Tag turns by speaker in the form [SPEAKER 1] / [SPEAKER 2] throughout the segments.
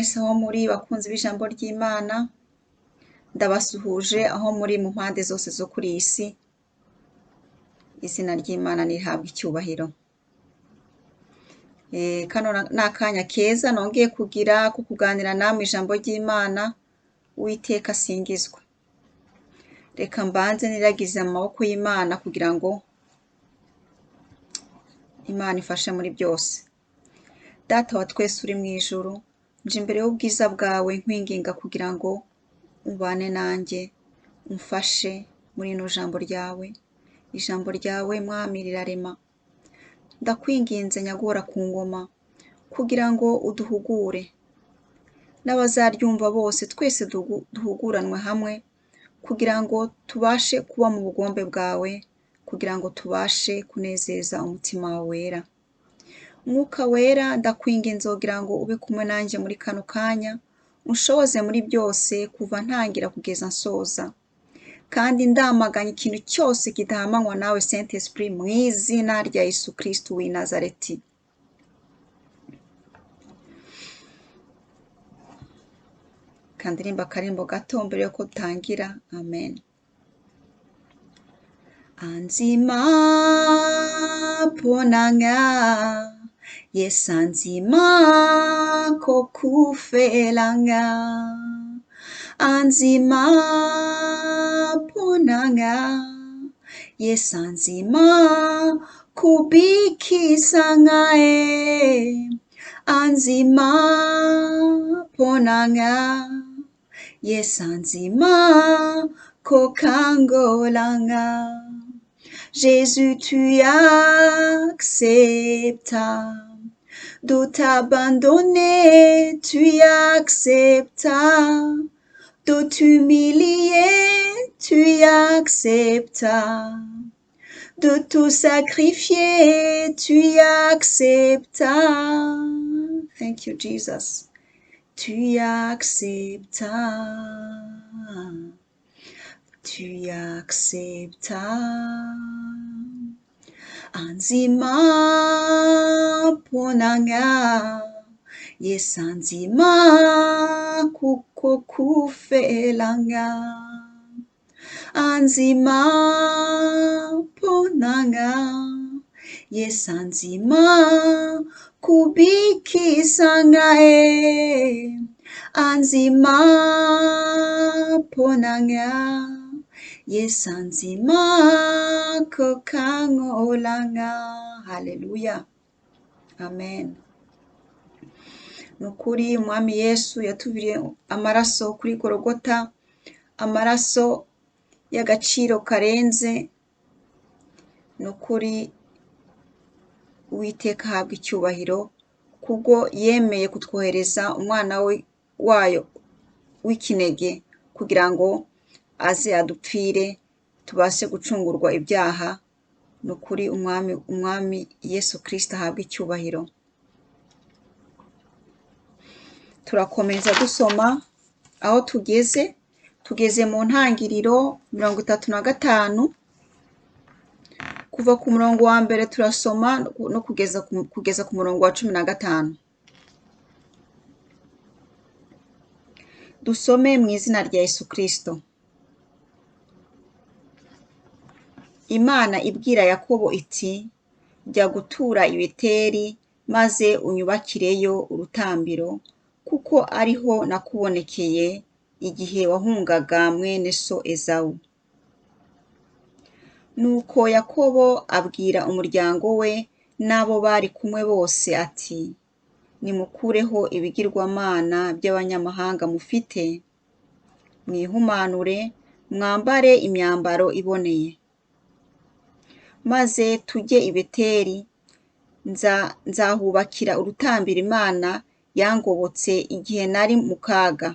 [SPEAKER 1] mwese aho muri bakunzi b'ijambo ry'Imana, ndabasuhuje aho muri mu mpande zose zo kuri iyi si. Izina ry'Imana nirihabwe icyubahiro. Kano ni akanya keza nongeye kugira ko kuganira namwe ijambo ry'Imana. Uwiteka asingizwe. Reka mbanze niragize amaboko y'Imana kugira ngo Imana ifashe muri byose. Data wa twese uri mu ijuru, nje imbere y'ubwiza bwawe nkwinginga kugira ngo ubane nanjye, umfashe muri ino jambo ryawe. Ijambo ryawe Mwami rirarema. Ndakwinginze nyagora ku ngoma kugira ngo uduhugure. N'abazaryumva bose twese duhuguranwe hamwe kugira ngo tubashe kuba mu bugombe bwawe, kugira ngo tubashe kunezeza umutima wawe wera. Mwuka wera ndakwinginze kugira ngo ube kumwe nanjye muri kano kanya, unshoboze muri byose kuva ntangira kugeza nsoza. Kandi ndamaganya ikintu cyose kidahamanywa nawe Saint Esprit mu izina rya Yesu Kristo w'i Nazareti. Kandirimba akarimbo gato mbere yuko dutangira. Amen. Anzima ponanga yesanzima kokufelanga. Anzima ponanga yesanzima kubikisanga Anzima ponanga yesanzima kokangolanga. Jésus, tu acceptas de t'abandonner, tu acceptas de t'humilier, tu acceptas de tout sacrifier, tu acceptas. Thank you, Jesus. Tu acceptas. Tu acceptas. Anzima ponanga yesanzima kukokufelanga. Anzima ponanga yesanzima kubikisanga Anzima ponanga yesanzima kokangolanga. Haleluya. Amen. Nukuri Umwami Yesu yatuviriye amaraso kuri Golgota, amaraso y'agaciro karenze. Nukuri Uwiteka ahabwa icyubahiro kubwo yemeye kutwohereza umwana wayo w'ikinege kugira ngo aze adupfire tubashe gucungurwa ibyaha. Nukuri umwami Yesu Kristo ahabwa icyubahiro. Turakomeza dusoma aho tugeze mu ntangiriro 35 kuva ku murongo wa mbere turasoma no kugeza ku murongo wa 15. Dusome mu izina rya Yesu Kristo. Imana ibwira Yakobo iti, jya gutura i Beteli maze unyubakireyo urutambiro, kuko ariho nakubonekeye igihe wahungaga mwene so Esawu. Nuko Yakobo abwira umuryango we n'abo bari kumwe bose ati, nimukureho ibigirwamana by'abanyamahanga mufite, mwihumanure, mwambare imyambaro iboneye. Maze tujye i Beteli, nzahubakira urutambiro Imana yangobotse igihe nari mu kaga,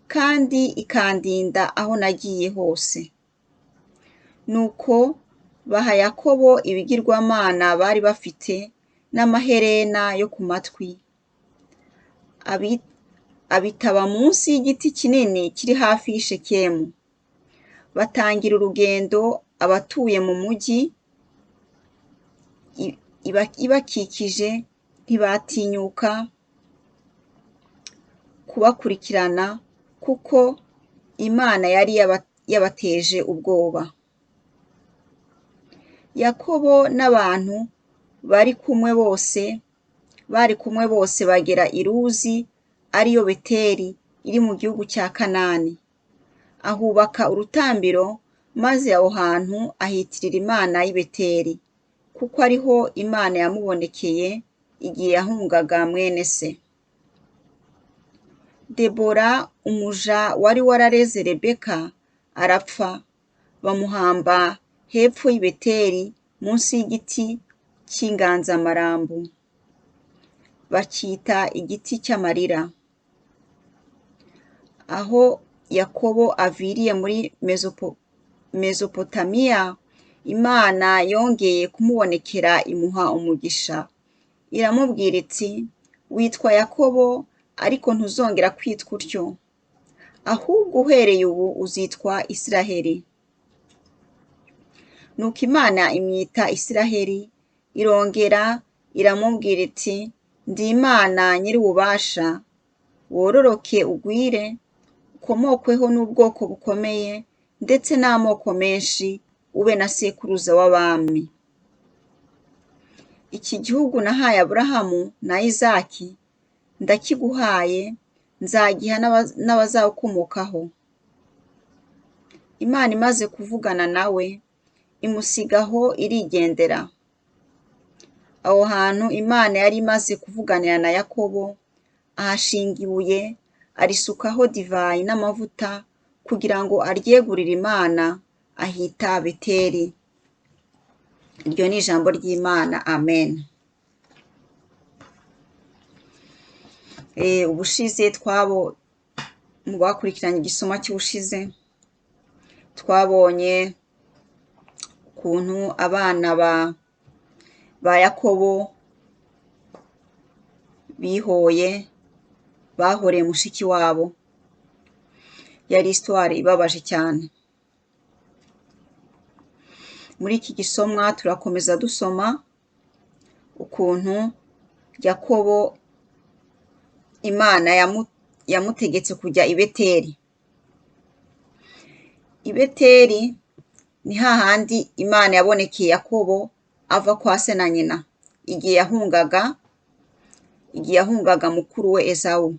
[SPEAKER 1] kandi ikandinda aho nagiye hose. Nuko baha Yakobo ibigirwamana bari bafite n'amaherena yo ku matwi, abitaba munsi y'igiti kinini kiri hafi y'i Shekemu. Batangira urugendo, abatuye mu mujyi ibakikije ntibatinyuka kubakurikirana kuko Imana yari yabateje ubwoba. Yakobo n'abantu bari kumwe bose bagera i Luzi ariyo Beteli iri mu gihugu cya Kanani. Ahubaka urutambiro maze aho hantu ahitirira Imana y'i Beteli, kuko ariho Imana yamubonekeye igihe yahungaga mwene se. Debora umuja wari warareze Rebeka arapfa, bamuhamba hepfo y'i Beteli munsi y'igiti cy'inganzamarumbu, bacyita igiti cy'amarira. Aho Yakobo aviriye muri Mesopotamiya, Imana yongeye kumubonekera imuha umugisha. Iramubwira iti, witwa Yakobo, ariko ntuzongera kwitwa utyo, ahubwo uhereye ubu uzitwa Isiraheli. Nuko Imana imwita Isiraheli, irongera iramubwira iti, ndi Imana nyir'ububasha, wororoke ugwire, ukomokweho n'ubwoko bukomeye, ndetse n'amoko menshi, ube na sekuruza w'abami. Iki gihugu nahaye Aburahamu na Izaki, ndakiguhaye, nzagiha n'abazawukomokaho. Imana imaze kuvugana nawe, imusigaho irigendera. Aho hantu Imana yari imaze kuvuganira na Yakobo, ahashinga ibuye, arisukaho divayi n'amavuta kugira ngo aryegurire Imana, ahita Beteli. Iryo ni ijambo ry'Imana. Amen. Ubushize mu bakurikiranye igisoma cy'ubushize, twabonye ukuntu abana ba Yakobo bahoreye mushiki wabo. Yari histoire ibabaje cyane. Muri iki gisomwa turakomeza dusoma ukuntu Yakobo Imana yamutegetse kujya i Beteli. I Beteli ni hahandi Imana yabonekeye Yakobo ava kwa se na nyina, igihe yahungaga mukuru we Esawu.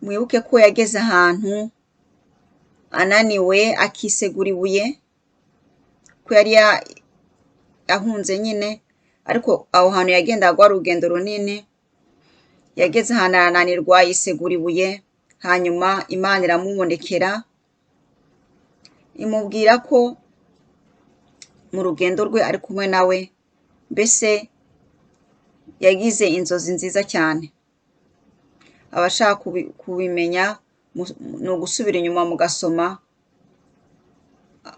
[SPEAKER 1] Mwibuke ko yageze ahantu ananiwe akisegura ibuye, ko yari yahunze nyine, ariko aho hantu yagendaga rwari urugendo runini. Yageze ahantu arananirwa yisegura ibuye, hanyuma Imana iramubonekera imubwira ko mu rugendo rwe ari kumwe nawe. Mbese yagize inzozi nziza cyane. Abashaka kubimenya ni ugusubira inyuma mugasoma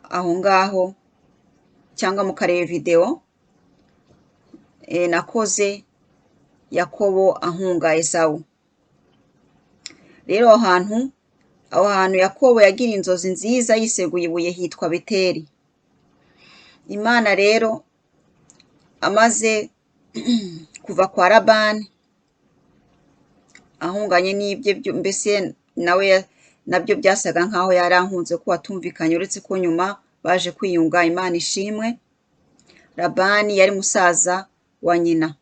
[SPEAKER 1] aho ngaho, cyangwa mukareba video nakoze Yakobo ahunga Esawu. Rero aho hantu Yakobo yagira inzozi nziza yiseguye ibuye hitwa Beteli. Imana rero amaze kuva kwa Labani ahunganye n'ibye, mbese nawe nabyo byasaga nkaho yari ahunze ko atumvikanye, uretse ko nyuma baje kwiyunga. Imana ishimwe. Labani yari musaza wa nyina.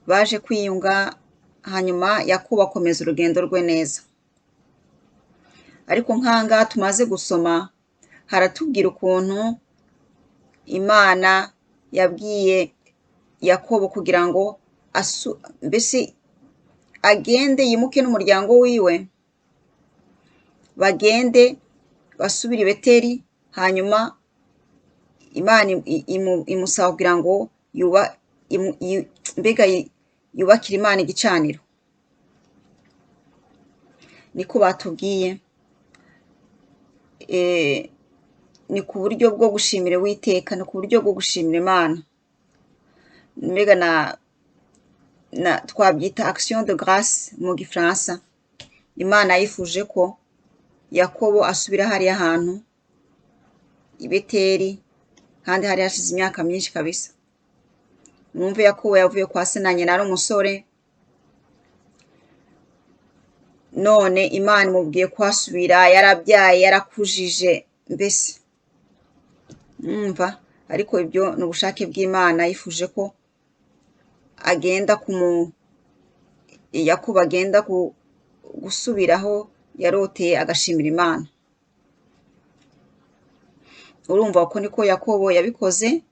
[SPEAKER 1] Baje kwiyunga, hanyuma Yakobo akomeza urugendo rwe neza. Ariko nk'ahangaha tumaze gusoma haratubwira ukuntu Imana yabwiye Yakobo kugira ngo mbese agende yimuke n'umuryango wiwe, bagende basubire i Beteli. Hanyuma Imana imusaba kugira ngo yubakire Imana igicaniro. Niko batubwiye. Ni ku buryo bwo gushimira Uwiteka, ni ku buryo bwo gushimira Imana. Mbega twabyita action de grâce mu Gifaransa. Imana yifuje ko Yakobo asubira hariya hantu i Beteli, kandi hari hashize imyaka myinshi kabisa. mwumve Yakobo yavuye kwa se na nyina ari umusore, none Imana imubwiye kuhasubira, yarabyaye, yarakujije, mbese mwumva. Ariko ibyo ni ubushake bw'Imana, yifuje ko agenda Yakobo agenda gusubiraho yaroteye, agashimira Imana. Urumva ko niko Yakobo yabikoze,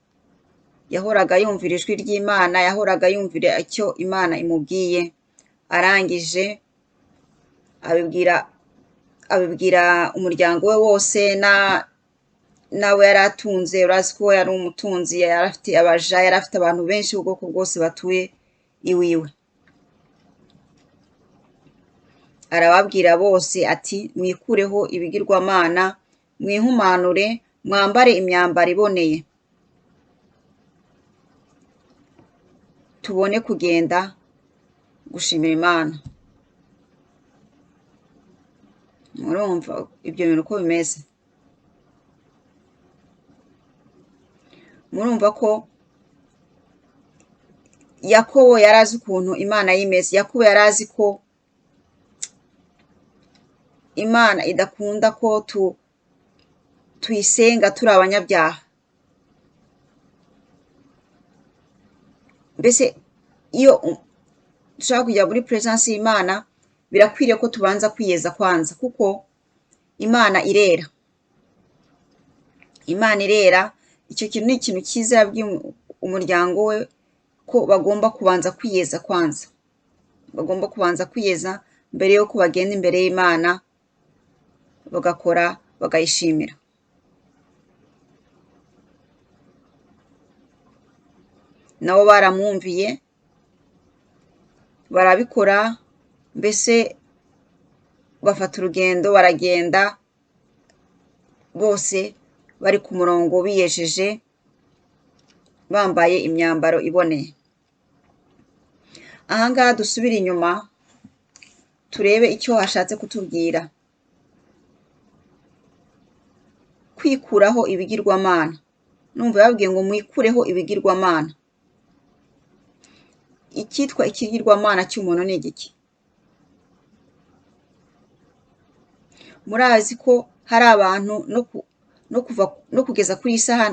[SPEAKER 1] yahoraga yumvira ijwi ry'Imana, yahoraga yumvira icyo Imana imubwiye. Arangije abibwira umuryango we wose, nawe yari atunze, urazi ko yari umutunzi, yari afite abaja, yari afite abantu benshi ubwoko bwose batuye iwiwe. Arababwira bose ati mwikureho ibigirwamana, mwihumanure, mwambare imyambaro iboneye, tubone kugenda gushimira Imana. Murumva ibyo bintu uko bimeze? Murumva ko Yakobo yari azi ukuntu Imana yimeze. Yakobo yari azi ko Imana idakunda ko tuyisenga turi abanyabyaha. Mbese iyo dushaka kujya muri presence y'Imana, birakwiriye ko tubanza kwiyeza kwanza, kuko Imana irera. Imana irera. Icyo kintu ni ikintu cyiza yabwiye umuryango we, ko bagomba kubanza kwiyeza kwanza. Bagomba kubanza kwiyeza mbere yuko bagenda imbere y'Imana bagakora, bagayishimira. Nabo baramwumviye, barabikora, mbese bafata urugendo, baragenda bose bari ku murongo, biyejeje, bambaye imyambaro iboneye. Aha ngaha dusubire inyuma turebe icyo hashatse kutubwira. Kwikuraho ibigirwamana. Numva babwiye ngo mwikureho ibigirwamana. Icyitwa ikigirwamana cy'umuntu ni igiki? Murazi ko hari abantu no kugeza kuri iyi saha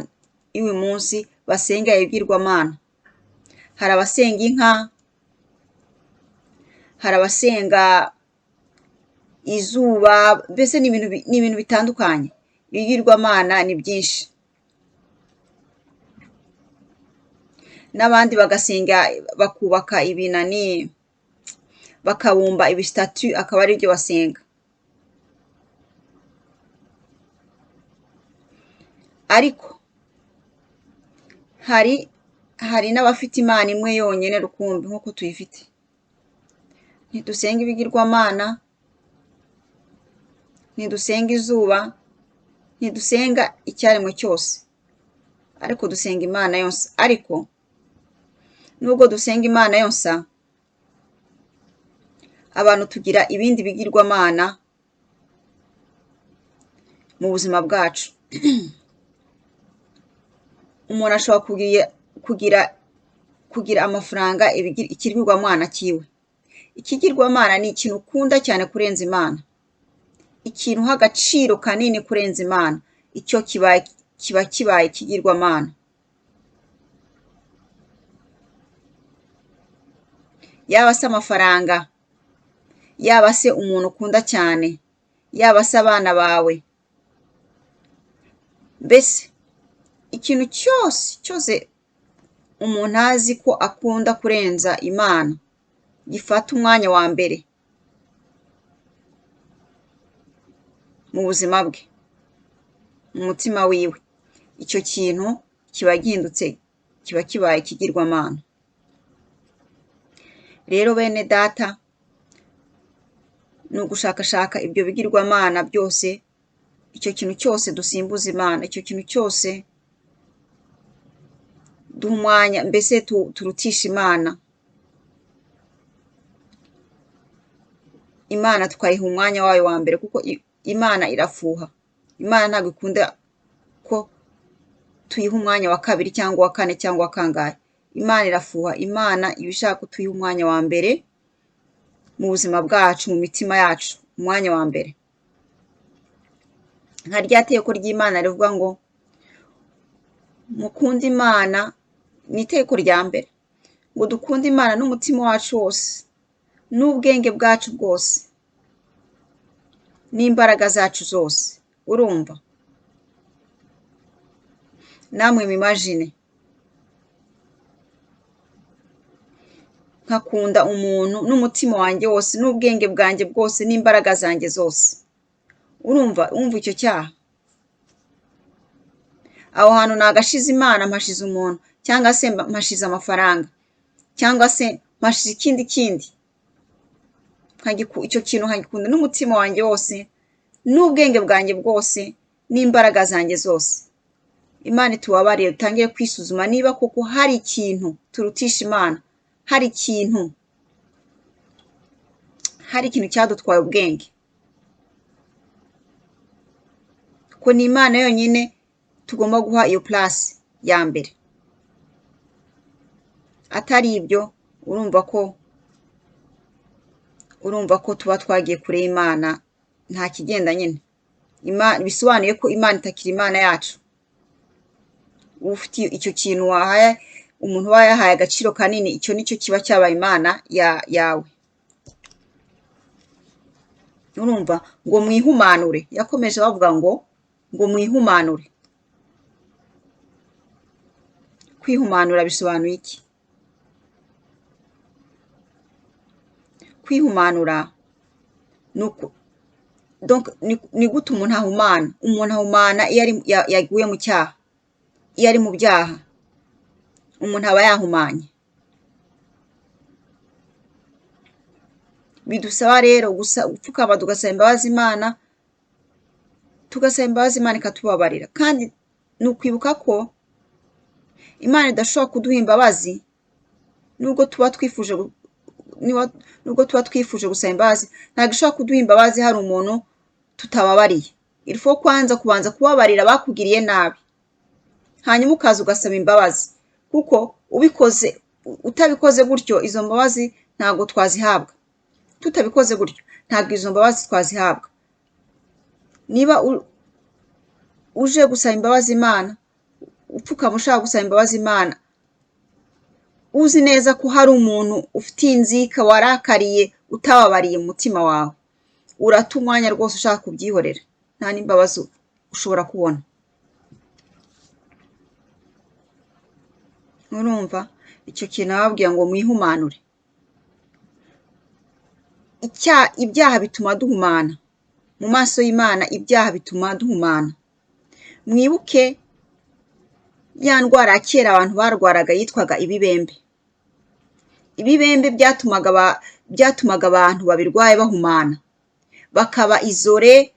[SPEAKER 1] y'uyu munsi basenga ibigirwamana. Hari abasenga inka, hari abasenga izuba, mbese ni ibintu bitandukanye. Ibigirwamana ni byinshi. N'abandi bagasenga, bakubaka ibinani, bakabumba ibistatu, akaba ari byo basenga. Ariko hari n'abafite Imana imwe yonyine rukumbi nk'uko tuyifite. Ntidusenga ibigirwamana, ntidusenga izuba, ntidusenga icyaremwe cyose, ariko dusenga Imana yose. Ariko nubwo dusenga Imana yose, abantu tugira ibindi bigirwamana mu buzima bwacu. Umuntu ashobora kugira amafaranga, ikigirwamana kiwe. Ikigirwamana ni ikintu ukunda cyane kurenza Imana, ikintu uha agaciro kanini kurenza Imana, icyo kiba kibaye ikigirwamana. Yaba se amafaranga, yaba se umuntu ukunda cyane, yaba se abana bawe, mbese ikintu cyose umuntu azi ko akunda kurenza Imana, gifata umwanya wa mbere mu buzima bwe, mu mutima wiwe, icyo kintu kiba gihindutse, kiba kibaye ikigirwamana. Rero bene data, ni ugushakashaka ibyo bigirwamana byose, icyo kintu cyose dusimbuza Imana, icyo kintu cyose duha umwanya, mbese turutisha Imana. Imana tukayiha umwanya wayo wa mbere, kuko Imana irafuha. Imana ntabwo ikunda ko tuyiha umwanya wa kabiri cyangwa wa kane cyangwa wa kangahe. Imana irafuha, Imana iba ishaka ko tuyiha umwanya wa mbere mu buzima bwacu, mu mitima yacu, umwanya wa mbere. Nka rya teko ry'Imana rivuga ngo mukunde Imana, ni iteko rya mbere, ngo dukunde Imana n'umutima wacu wose, n'ubwenge bwacu bwose, n'imbaraga zacu zose. Urumva? Namwe mwimagine nkakunda umuntu n'umutima wanjye wose, n'ubwenge bwanjye bwose, n'imbaraga zanjye zose. Urumva icyo cyaha? Aho hantu nagashize Imana, mpashize umuntu, cyangwa se mpashize amafaranga, cyangwa se mpashize ikindi. Icyo kintu nkagikunda n'umutima wanjye wose, n'ubwenge bwanjye bwose, n'imbaraga zanjye zose. Imana itubabarire, dutangire kwisuzuma niba koko hari ikintu turutisha Imana, hari ikintu cyadutwaye ubwenge. Ko ni Imana yonyine tugomba guha iyo place ya mbere. Atari ibyo, urumva ko tuba twagiye kure y'Imana, nta kigenda nyine. Bisobanuye ko Imana itakiri Imana yacu. Ufite icyo kintu wahaye umuntu, uba yahaye agaciro kanini, icyo nicyo kiba cyabaye Imana yawe. Urumva? Ngo mwihumanure, yakomeje bavuga ngo mwihumanure. Kwihumanura bisobanuye iki? Kwihumanura ni gute umuntu ahumana? Umuntu ahumana iyo yaguye mu cyaha, iyo ari mu byaha, umuntu aba yahumanye. Bidusaba rero gupfukama tugasaba imbabazi Imana, Imana ikatubabarira. Kandi ni ukwibuka ko Imana idashobora kuduha imbabazi nubwo tuba twifuje gusaba imbabazi. Ntabwo ishobora kuduha imbabazi hari umuntu tutababariye. Ilfo kubanza kubabarira bakugiriye nabi, hanyuma ukaza ugasaba imbabazi, kuko utabikoze gutyo izo mbabazi ntabwo twazihabwa. Tutabikoze gutyo ntabwo izo mbabazi twazihabwa. Niba uje gusaba imbabazi Imana, upfukama ushaka gusaba imbabazi Imana, uzi neza ko hari umuntu ufitiye inzika warakariye, utababariye mu mutima wawe, urata umwanya rwose ushaka kubyihorera, nta n'imbabazi ushobora kubona. Urumva? Icyo kintu ababwira ngo mwihumanure. Ibyaha bituma duhumana mu maso y'Imana, ibyaha bituma duhumana. Mwibuke ya ndwara ya kera abantu barwaraga yitwaga ibibembe. Ibibembe byatumaga abantu babirwaye bahumana, bakaba izore,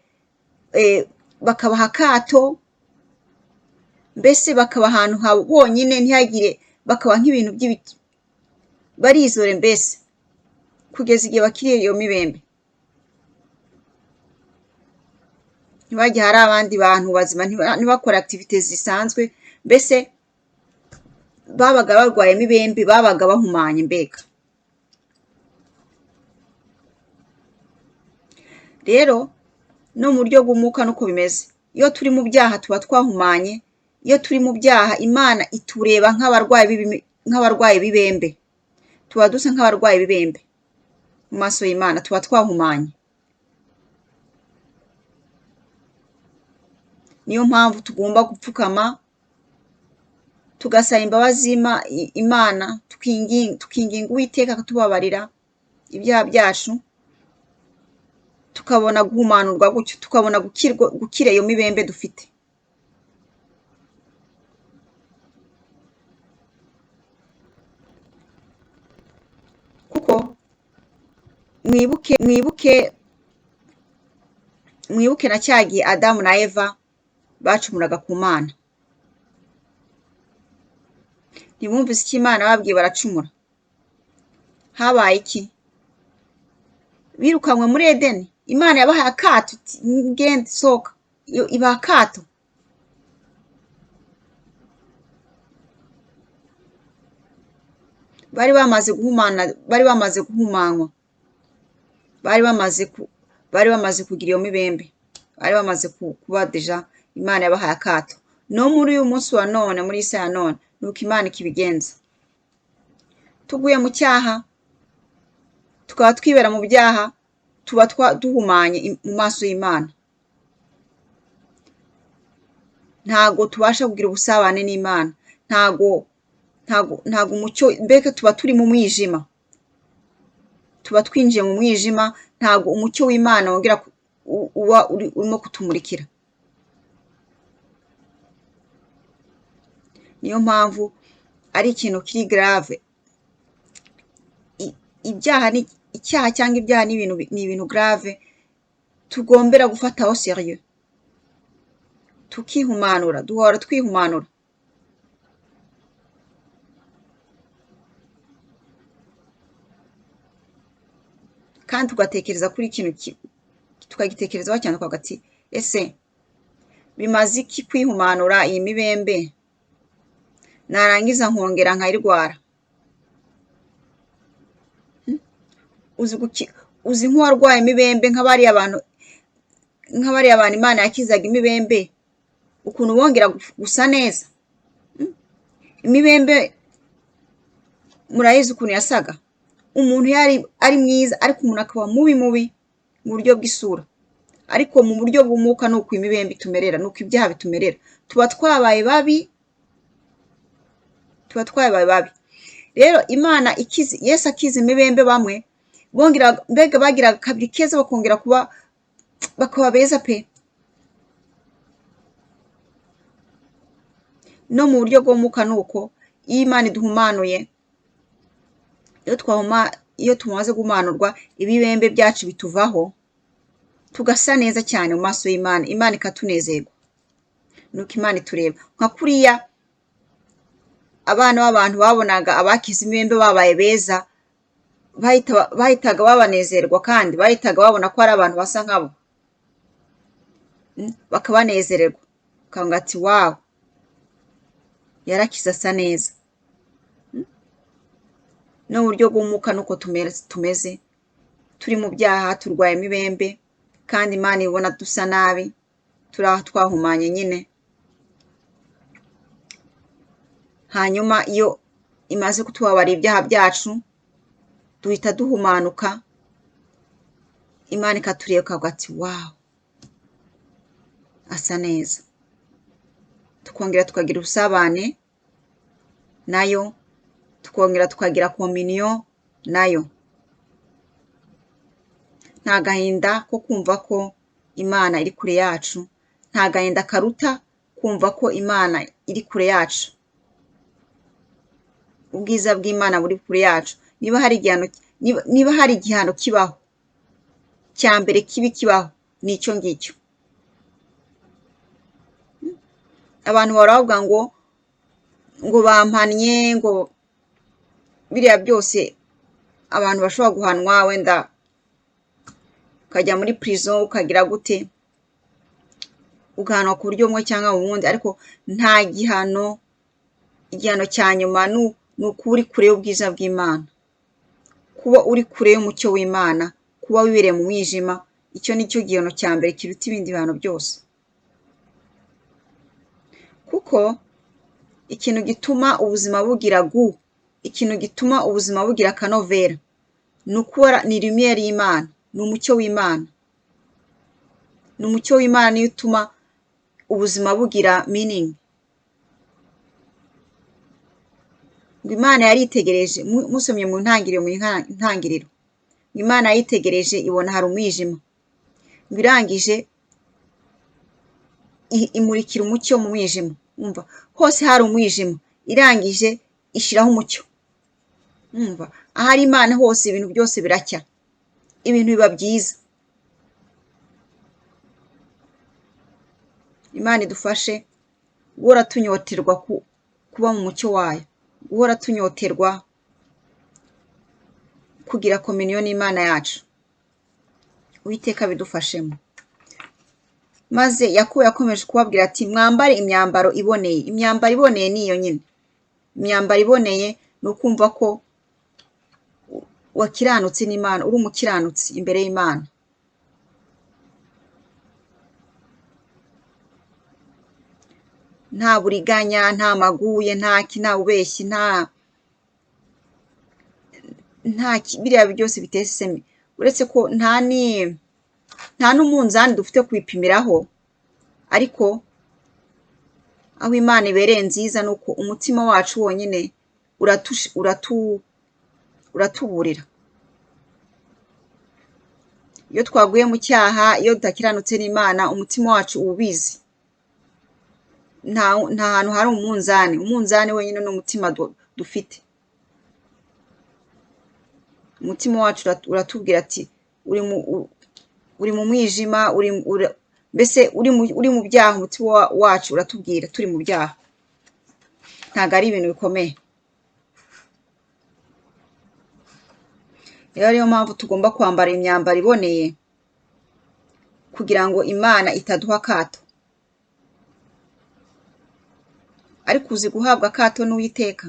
[SPEAKER 1] bakabaha akato, mbese bakaba ahantu bonyine ntihagire, bakaba nk'ibintu by'ibiti, barizore mbese kugeza igihe bakiriye iyo mibembe. Ntibajye hari abandi bantu bazima, ntibakore activities zisanzwe, mbese babaga barwaye imibembe, babaga bahumanye mbega. Rero no mu buryo bw'umwuka nuko bimeze. Iyo turi mu byaha tuba twahumanye. Iyo turi mu byaha Imana itureba nk'abarwayi b'ibembe. Tuba dusa nk'abarwayi b'ibembe mu maso y'Imana, tuba twahumanye. Niyo mpamvu tugomba gupfukama tugasaba imbabazi Imana, tukinginga Uwiteka akatubabarira ibyaha byacu, tukabona guhumanurwa gutyo, tukabona gukira iyo mibembe dufite. Kuko mwibuke na cyagihe Adamu na Eva bacumuraga ku Mana. Ntibumvise icyo Imana babwiye, baracumura. Habaye iki? Birukanwe muri Edeni. Imana yabahaye akato, genda sohoka, ibaha akato. bari bamaze guhumana, bari bamaze guhumanywa, bari bamaze kugira iyo mibembe, bari bamaze kuba deja Imana yabahaye akato. No muri uyu munsi wa none, muri isi ya none, nuko Imana ikibigenza. Tuguye mu cyaha, tukaba twibera mu byaha, tuba duhumanye mu maso y'Imana. Ntago tubasha kugira ubusabane n'Imana, ntago umucyo, mbega tuba turi mu mwijima, tuba twinjiye mu mwijima, ntago umucyo w'Imana wongera uba urimo kutumurikira. Niyo mpamvu ari ikintu kiri grave. Icyaha cyangwa ibyaha ni ibintu grave tugombera gufataho serieux, tukihumanura, duhora twihumanura. Kandi tugatekereza kuri ikintu, tukagitekerezaho cyane twagati, ese bimaze iki kwihumanura iyi mibembe, narangiza nkongera nkayirwara? Uzi nk'uwarwaye imibembe nk'abariya abantu Imana yakizaga imibembe, ukuntu bongera gusa neza. Imibembe murayizi ukuntu yasaga, umuntu yari ari mwiza ariko umuntu akaba mubi mu buryo bw'isura, ariko mu buryo bw'umwuka nuko imibembe itumerera, nuko ibyaha bitumerera, tuba twabaye babi. Rero Imana Yesu akiza imibembe, bamwe mbega bagiraga kabiri keza, bakongera bakaba beza pe. No mu buryo bw'umwuka nuko iyo Imana iduhumanuye, iyo tumaze guhumanurwa, ibibembe byacu bituvaho, tugasa neza cyane mu maso y'Imana, Imana ikatunezerwa. Nuko Imana itureba nka kuriya abana b'abantu babonaga abakize imibembe babaye beza, bahitaga babanezerwa, kandi bahitaga babona ko ari abantu basa nkabo, bakabanezererwa, bakavuga ati wawu, yarakize asa neza. No mu buryo bw'umwuka nuko tumeze, turi mu byaha, turwaye imibembe, kandi Imana ibona dusa nabi, turi aho twahumanye nyine. Hanyuma iyo imaze kutubabarira ibyaha byacu, duhita duhumanuka, Imana ikatureba ikavuga ati wawu, asa neza. Tukongera tukagira ubusabane nayo, tukongera tukagira communion nayo. Nta gahinda ko kumva ko Imana iri kure yacu, nta gahinda karuta kumva ko Imana iri kure yacu. Ubwiza bw'Imana buri kure yacu. Niba hari igihano kibaho, cya mbere kibi kibaho, ni icyo ngicyo. Abantu baravuga ngo bampannye, ngo biriya byose abantu bashobora guhanwa, wenda ukajya muri prison, ukagira gute, ugahanwa ku buryo bumwe cyangwa mu bundi, ariko nta igihano cya nyuma ni ukuba uri kure y'ubwiza bw'Imana, kuba uri kure y'umucyo w'Imana, kuba wibereye mu mwijima. Icyo ni cyo gihano cya mbere kiruta ibindi bihano byose, kuko ikintu gituma ubuzima bugira akanovera, ni lumière y'Imana, ni umucyo w'Imana. Ni umucyo w'Imana niyo utuma ubuzima bugira meaning. Ngo Imana yaritegereje, musomye mu ntangiriro, Imana yaritegereje ibona hari umwijima, ngo irangije imurikira umucyo mu mwijima. Umva, hose hari umwijima, irangije ishyiraho umucyo. Umva, ahari Imana hose ibintu byose biracya, ibintu biba byiza. Imana idufashe guhora tunyoterwa kuba mu mucyo wayo, guhora tunyoterwa kugira communion n'Imana yacu. Uwiteka bidufashemo. Maze Yakobo yakomeje kubabwira ati, mwambare imyambaro iboneye. Imyambaro iboneye niyo nyine. Imyambaro iboneye ni ukumva ko wakiranutse n'Imana, uri umukiranutsi imbere y'Imana. Nta buriganya, nta maguye, nta ubeshyi, biriya byose biteye isemi. Uretse ko nta n'umunzani dufite kwipimiraho, ariko aho Imana ibereye nziza ni uko umutima wacu wonyine uratuburira. Iyo twaguye mu cyaha, iyo tudakiranutse n'Imana, umutima wacu uba ubizi. Nta hantu hari umunzani wenyine n'umutima dufite. Umutima wacu uratubwira ati uri mu mwijima, mbese uri mu byaha. Umutima wacu uratubwira turi mu byaha. Ntabwo ari ibintu bikomeye. Rero ariyo mpamvu tugomba kwambara imyambaro iboneye kugira ngo Imana itaduha akato. Ariko uzi guhabwa akato n'Uwiteka?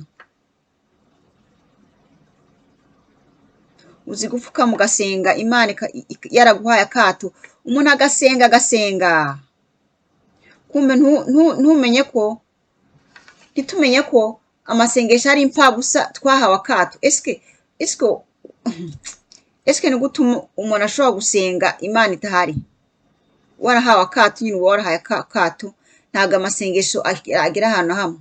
[SPEAKER 1] Uzi gupfuka mugasenga Imana yaraguhaye akato, umuntu agasenga. Kumbe ntitumenye ko amasengesho ari impfabusa, twahawe akato. Eske ni gute umuntu ashobora gusenga Imana idahari? Warahawe akato, nyine uba warahaye akato. Ntabwo amasengesho agira ahantu hamwe.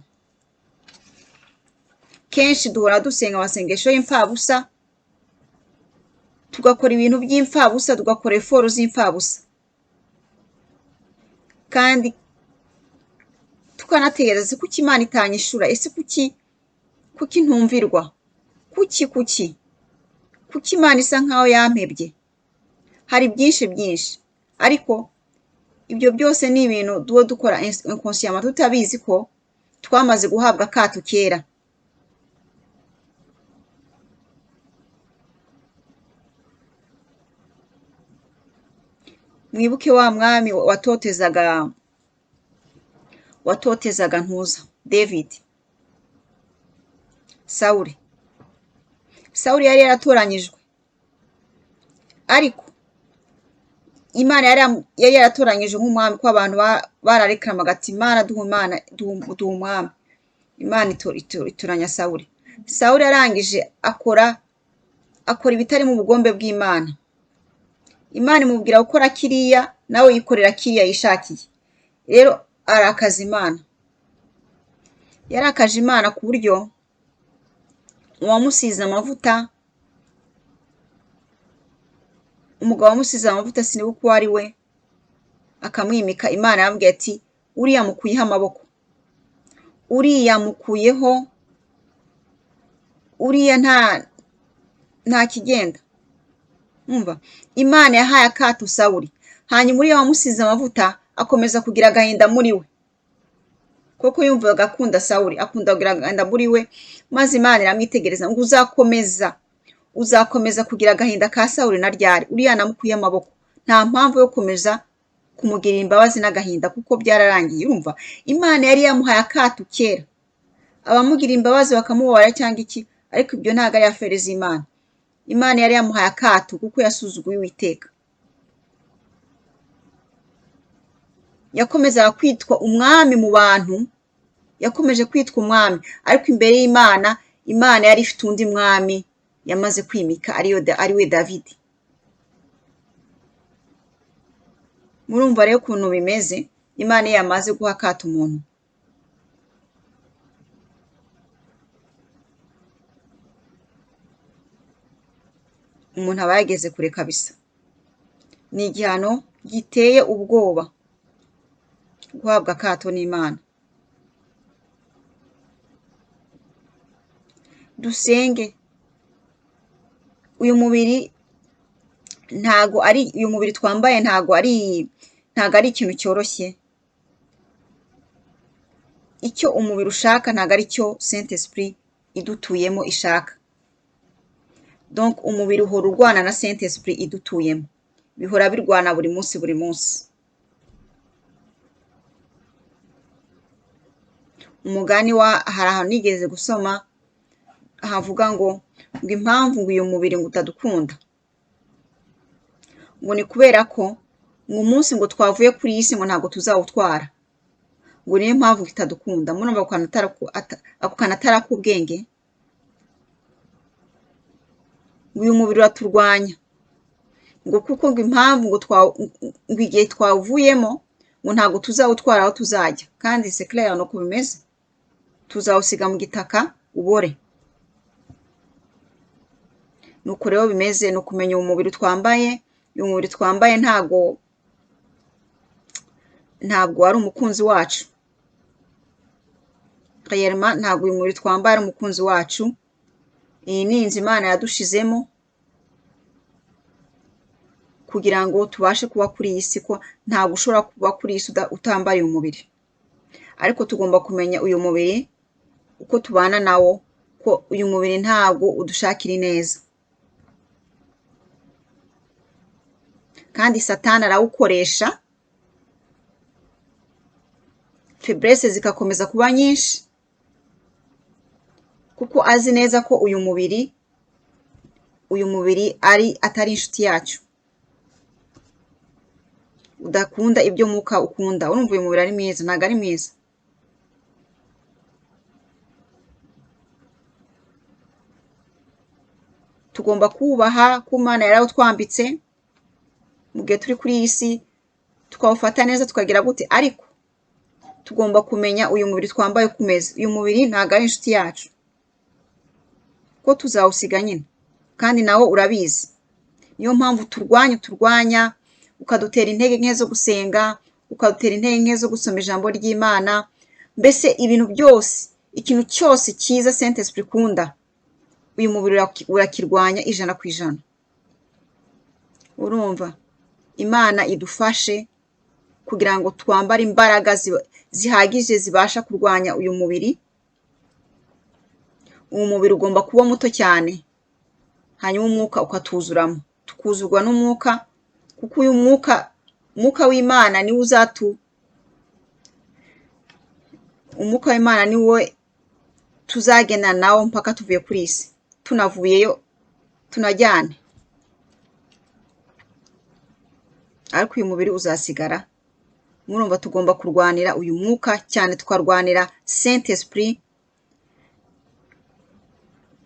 [SPEAKER 1] Kenshi duhora dusenga amasengesho y'impfabusa, tugakora ibintu by'impfabusa, tugakora eforo z'impfabusa, kandi tukanategereza kuki Imana itanyishura. Ese kuki ntumvirwa? Kuki Imana isa nkaho yampebye? Hari byinshi, ariko ibyo byose ni ibintu duwo dukora inconsciemment, tutabizi ko twamaze guhabwa akato kera. Mwibuke wa mwami watotezaga ntuza David, Sawuli yari yaratoranyijwe, ariko Imana yari yaratoranyije nk'umwami, ko abantu barareklamaga ati Imana duha umwami. Imana itoranya Sawuli. Arangije akora ibitari mu bugombe bw'Imana. Imana imubwira gukora kiriya, nawe yikorera kiriya yishakiye. Rero arakaza Imana. Yarakaje Imana ku buryo uwamusize amavuta, umugabo wamusize amavuta, sinibuka uwo ari we, akamwimika, Imana yambwiye ati uriya mukuyeho amaboko, uriya nta kigenda. Umva, Imana yahaye akato Sawuli, hanyuma uriya wamusize amavuta akomeza kugira agahinda muri we, koko yumvaga akunda Sawuli, akunda kugira agahinda muri we. Maze Imana iramwitegereza ngo uzakomeza kugira agahinda ka Sawuli na ryari? Uriya namukuye amaboko, nta mpamvu yo komeza kumugirira imbabazi n'agahinda, kuko byararangiye. Urumva, Imana yari yamuhaye akato kera, abamugira imbabazi bakamubabara cyangwa iki, ariko ibyo ntabwo ari afere z'Imana. Imana yari yamuhaye akato kuko yasuzuguye Uwiteka. Yakomezaga kwitwa umwami mu bantu, yakomeje kwitwa umwami, ariko imbere y'Imana, Imana yari ifite undi mwami yamaze kwimika, ari we David. Murumva rero ukuntu bimeze. Imana iyo yamaze guha akato umuntu, aba yageze kure kabisa. Ni igihano giteye ubwoba guhabwa akato n'Imana. Dusenge. Uyu mubiri twambaye ntago ari ikintu cyoroshye. Icyo umubiri ushaka ntago ari cyo Saint Esprit idutuyemo ishaka. Donc umubiri uhora urwana na Saint Esprit idutuyemo, bihora birwana buri munsi. Umugani hari ahantu nigeze gusoma, havuga ngo impamvu ngo uyu mubiri ngo utadukunda ngo ni kubera ko ngo umunsi ngo twavuye kuri iyi si ngo ntabwo tuzawutwara, ngo niyo mpamvu itadukunda. Murumva ako kantu atari ak'ubwenge? Ngo uyu mubiri uraturwanya ngo kuko ngo impamvu ngo igihe twavuyemo ngo ntabwo tuzawutwara aho tuzajya, kandi c'est clair nuko bimeze, tuzawusiga mu gitaka ubore. Nuko rero bimeze, ni ukumenya uyu mubiri twambaye. Uyu mubiri twambaye ntabwo ari umukunzi wacu. Réellement ntabwo uyu mubiri twambaye ari umukunzi wacu. Iyi ni inzu Imana yadushizemo kugira ngo tubashe kuba kuri iyi si, ko ntabwo ushobora kuba kuri iyi si utambaye uyu mubiri. Ariko tugomba kumenya uyu mubiri uko tubana nawo, ko uyu mubiri ntabwo udushakira ineza, kandi Satani arawukoresha, faiblesse zikakomeza kuba nyinshi, kuko azi neza ko uyu mubiri atari inshuti yacu, udakunda ibyo mwuka ukunda. Urumva uyu mubiri ari mwiza? Ntabwo ari mwiza. Tugomba kubaha ko Imana yarawutwambitse mu gihe turi kuri iyi si, tukawufata neza, tukagira gute, ariko tugomba kumenya uyu mubiri twambaye uko umeze. Uyu mubiri ntabwo ari inshuti yacu, ko tuzawusiga nyine, kandi nawe urabizi. Niyo mpamvu turwanya, ukadutera intege nke zo gusenga, ukadutera intege nke zo gusoma ijambo ry'Imana. Mbese ibintu byose, ikintu cyose cyiza Saint Esprit ikunda, uyu mubiri urakirwanya 100%. Urumva? Imana idufashe kugira ngo twambare imbaraga zihagije zibasha kurwanya uyu mubiri. Uwo mubiri ugomba kuba muto cyane, hanyuma umwuka ukatuzuramo, tukuzurwa n'umwuka, kuko uyu mwuka w'Imana niwe umwuka w'Imana niwe tuzagenda nawo mpaka tuvuye kuri iyi si. Tunavuyeyo tunajyane, ariko uyu mubiri uzasigara. Murumva tugomba kurwanira uyu mwuka cyane, tukarwanira Saint Esprit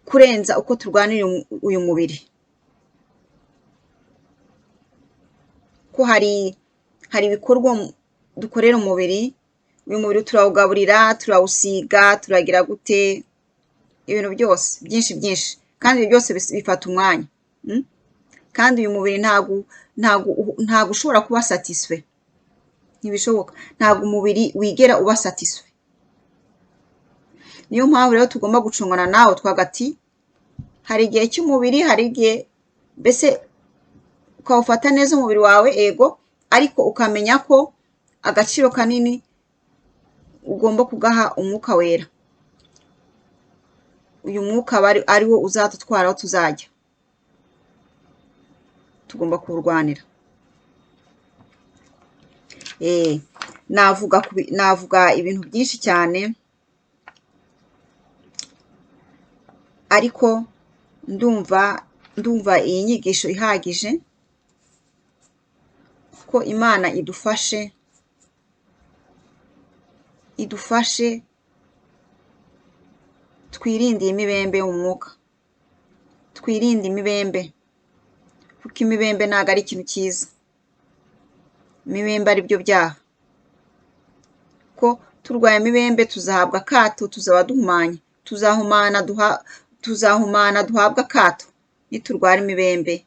[SPEAKER 1] kurenza uko turwanira uyu mubiri. Ko hari ibikorwa dukorera umubiri. Uyu mubiri turawugaburira, turawusiga, turagira gute, ibintu byose byinshi, kandi ibyo byose bifata umwanya. Kandi uyu mubiri ntabwo ushobora kuba satisfait, ntibishoboka. Ntabwo umubiri wigera uba satisfait. Niyo mpamvu rero tugomba gucungana nawo, twagati hari igihe cy'umubiri, hari igihe mbese ukawufata neza umubiri wawe, ego, ariko ukamenya ko agaciro kanini ugomba kugaha umwuka wera. Uyu mwuka ari wo uzadutwara aho tuzajya. Tugomba kuwurwanira. Navuga ibintu byinshi cyane, ariko ndumva iyi nyigisho ihagije, ko Imana idufashe twirinde imibembe mu mwuka, twirinde imibembe, kuko imibembe ntabwo ari ikintu cyiza. Imibembe ari byo byaha, ko turwaye imibembe tuzahabwa akato, tuzaba duhumanye, tuzahumana duhabwa akato niturwara imibembe.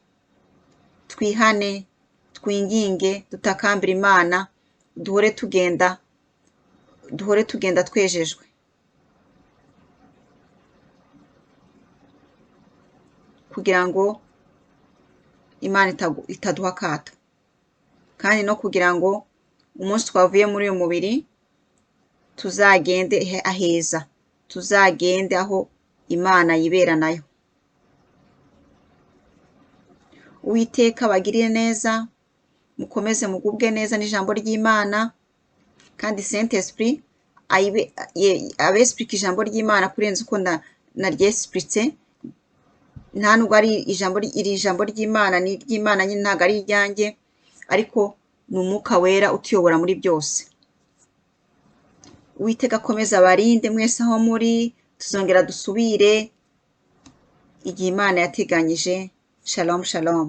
[SPEAKER 1] Twihane, twinginge, dutakambira Imana, duhore tugenda twejejwe, kugira ngo Imana itaduha akato, kandi no kugira ngo umunsi twavuye muri uyu mubiri tuzagende aheza, tuzagende aho Imana yibera nayo. Uwiteka bagirire neza, mukomeze mugubwe neza n'ijambo ry'Imana, kandi Saint Esprit abesipika ijambo ry'Imana kurenza uko naryesipritse, nta nubwo ari iri jambo ry'Imana, ni iry'Imana nyine, ntabwo ari iryanjye, ariko ni umwuka wera utuyobora muri byose. Uwiteka akomeze abarinde mwese aho muri, tuzongera dusubire igihe Imana yateganyije. Shalom shalom.